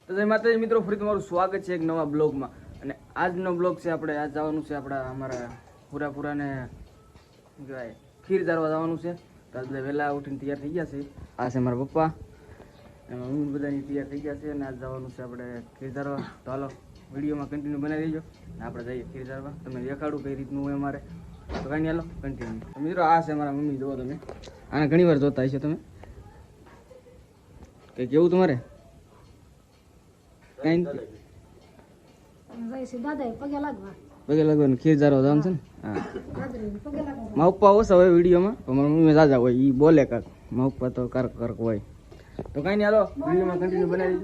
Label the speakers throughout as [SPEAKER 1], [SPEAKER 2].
[SPEAKER 1] તો જય માતાજી મિત્રો, ફરી તમારું સ્વાગત છે એક નવા બ્લોગમાં. અને આજનો બ્લોગ છે આપણે આજ જવાનું છે આપણા અમારા પૂરાને શું કહેવાય ખીર ધારવા જવાનું છે. તો આજ બધા વહેલા ઉઠીને તૈયાર થઈ ગયા છે. આ છે મારા પપ્પા અને મમ્મી બધાની તૈયાર થઈ ગયા છે અને આજ જવાનું છે આપણે ખીર ધારવા. તો હાલો વિડીયોમાં કન્ટિન્યુ બનાવી દેજો ને આપણે જઈએ ખીર ધારવા. તમને દેખાડું કઈ રીતનું હોય અમારે. તો કાંઈ નહીં, હાલો કન્ટિન્યુ. મિત્રો આ છે મારા મમ્મી, જુઓ તમે આને ઘણી વાર જોતા હશો તમે. કઈ કેવું તમારે? પગે લાગવાનું ખીર ધારવા જવાનું છે ને. હા, મારા પપ્પા ઓછા હોય વિડીયોમાં, પણ મારા મમ્મી જાજા હોય. એ બોલે કાંક, મારા પપ્પા તો કરક હોય. તો કાંઈ નહીં, હાલો વિડીયોમાં કન્ટિન્યુ બનાવી.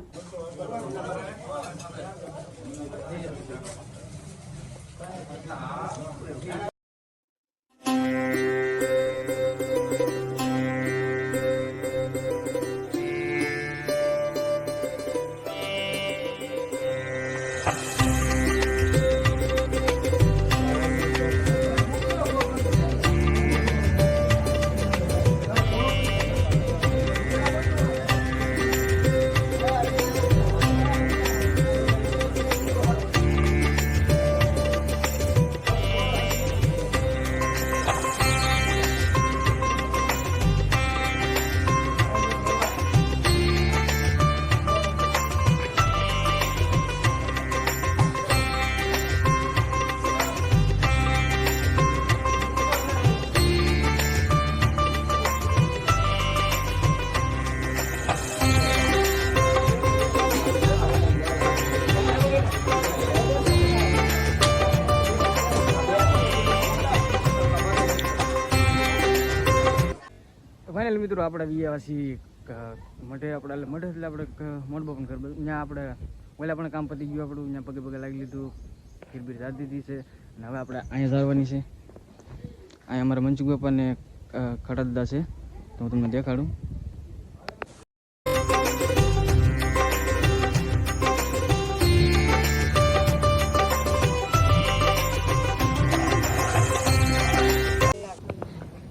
[SPEAKER 1] ફાઇનલ મિત્રો આપણે વિયાવાસી મઢે આપણે મઢે એટલે આપણે મોડબાપન ઘર બધું ત્યાં આપણે ઓલા પણ કામ પતી ગયું આપણું. ત્યાં પગે પગે લાગી લીધું, ખીર બીર ધારી દીધી છે અને હવે આપણે અહીંયા ધારવાની છે. અહીંયા અમારા મનસુખ બાપાને ખડદા છે, તો હું તમને દેખાડું.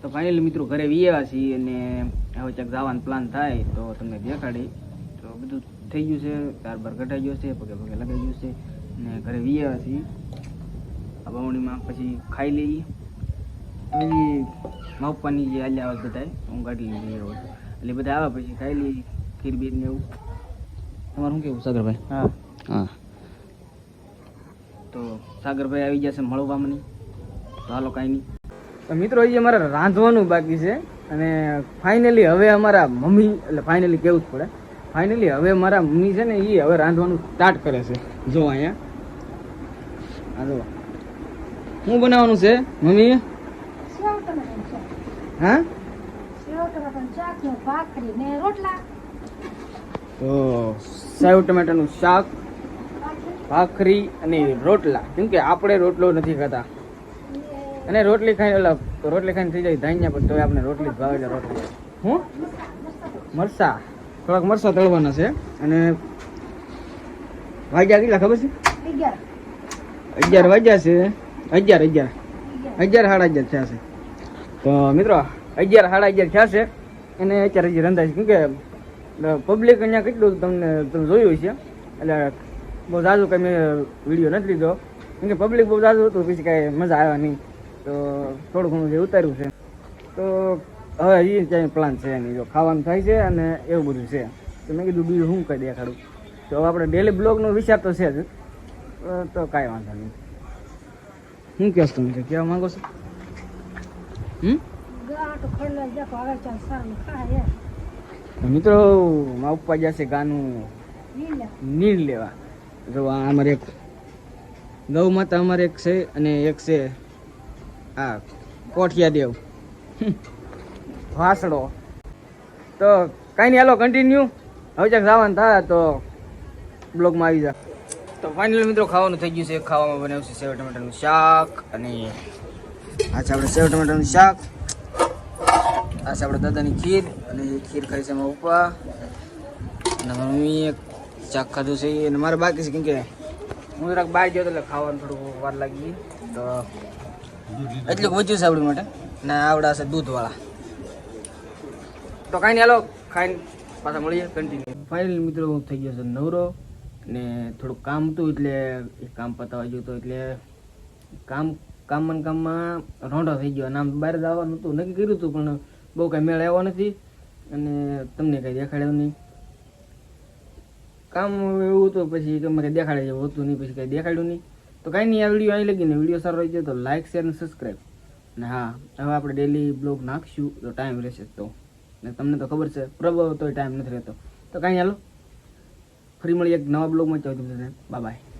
[SPEAKER 1] તો ફાઇનલી મિત્રો ઘરે વિયા છીએ અને હવે ક્યાંક જવાનો પ્લાન થાય તો તમને દેખાડી. તો બધું થઈ ગયું છે, ત્યારબાર કટાઈ ગયો છે, પગે પગે લગાઈ ગયું છે અને ઘરે વિયા છીએ આ બાવણીમાં. પછી ખાઈ લઈએ. પછી મા પપ્પાની જે હાલ્યા આવે બધા હું કાઢી લઈએ રોજ, એટલે બધા આવે પછી ખાઈ લઈએ ખીર બીર ને એવું. તમારું શું કેવું સાગરભાઈ? હા હા, તો સાગરભાઈ આવી ગયા છે મળવા મને. તો હાલો કાંઈ નહીં. તો મિત્રો હજી અમારે રાંધવાનું બાકી છે અને ફાઇનલી હવે અમારા મમ્મી, એટલે ફાઇનલી કેવું જ પડે, ફાઇનલી હવે મારા મમ્મી છે ને એ હવે રાંધવાનું સ્ટાર્ટ કરે છે. જો અહીંયા હા, જો શું બનાવવાનું છે મમ્મી? હા, તો સેવ ટમેટાનું શાક, ભાખરી અને રોટલા. કેમ કે આપણે રોટલો નથી ખાતા અને રોટલી ખાઈ ખાઈને થઈ જાય ધાન્યા, પણ તો આપણે રોટલી જ ભાવે છે. રોટલી હું મરસા, થોડાક મરસા તળવાના છે. અને વાગ્યા કેટલા ખબર છે? 11 વાગ્યા છે. 11 સાડા 11 થયા છે. તો મિત્રો 11 સાડા 11 થયા છે અને અત્યારે હજી રંધાય છે. કેમ કે પબ્લિક અહીંયા કેટલું તમે જોયું છે, એટલે બહુ ઝાઝું કંઈ મેં વિડીયો નથી લીધો. કેમ કે પબ્લિક બહુ ઝાઝું હતું, પછી કાંઈ મજા આવ્યા નહીં. તો થોડું ઘણું જે ઉતાર્યું છે. તો હવે એ ક્યાંય પ્લાન છે નહીં, જો ખાવાનું થાય છે અને એવું બધું છે. તો મેં કીધું બીજું શું કંઈ દેખાડું. તો આપણે ડેલી બ્લોગનો વિચાર તો છે જ, તો કાંઈ વાંધો નહીં. શું કહો તમે, કહેવા માંગો છો? મિત્રો મારા પપ્પા જશે ગાનું નીર લેવા. જો અમારે એક ગૌ માતા અમારે એક છે અને એક છે હા કોઠિયા દેવ વાસડો. તો કાંઈ નહીં, હાલો કન્ટિન્યુ. હવે ક્યાંક જવાનું થાય તો બ્લોગમાં આવી જા. તો ફાઇનલી મિત્રો ખાવાનું થઈ ગયું છે. ખાવામાં બનાવ્યું છે સેવ ટમેટાનું શાક અને આ છે આપણે સેવ ટમેટાનું શાક. આ છે આપણે દાદાની ખીર અને ખીર ખાઈ છે મારા પપ્પા અને મમ્મીએ શાક ખાધું છે અને મારે બાકી છે. કેમ કે હું જરાક બહાર ગયો એટલે ખાવાનું થોડું વાર લાગી. તો એટલું વધ્યું છે આપણી માટે ને આવડા છે દૂધવાળા. તો કાંઈ નહીં, હાલો ખાઈને પાછા મળીએ કન્ટિન્યુ. ફાઇનલ મિત્રો હું થઈ ગયો છે નવરો ને થોડુંક કામ હતું એટલે એ કામ પતાવવા ગયું હતું એટલે કામમાં રોંઢો થઈ ગયો. નામ બહાર જવાનું હતું, નક્કી કર્યું હતું પણ બહુ કાંઈ મેળ આવ્યો નથી અને તમને કાંઈ દેખાડ્યું નહીં. કામ એવું હતું પછી તમે કંઈ દેખાડે જેવું હતું નહીં, પછી કંઈ દેખાડ્યું નહીં. તો કાંઈ નહીં, આ વિડીયો અહીં લગીને વિડીયો સારો રહી જાય તો લાઇક શેર અને સબસ્ક્રાઈબ. અને હા, હવે આપણે ડેલી બ્લોગ નાખશું તો ટાઈમ રહેશે તો, ને તમને તો ખબર છે પ્રભાવ તો ટાઈમ નથી રહેતો. તો કાંઈ હાલો, ફરી મળી એક નવા બ્લોગમાં. Bye bye.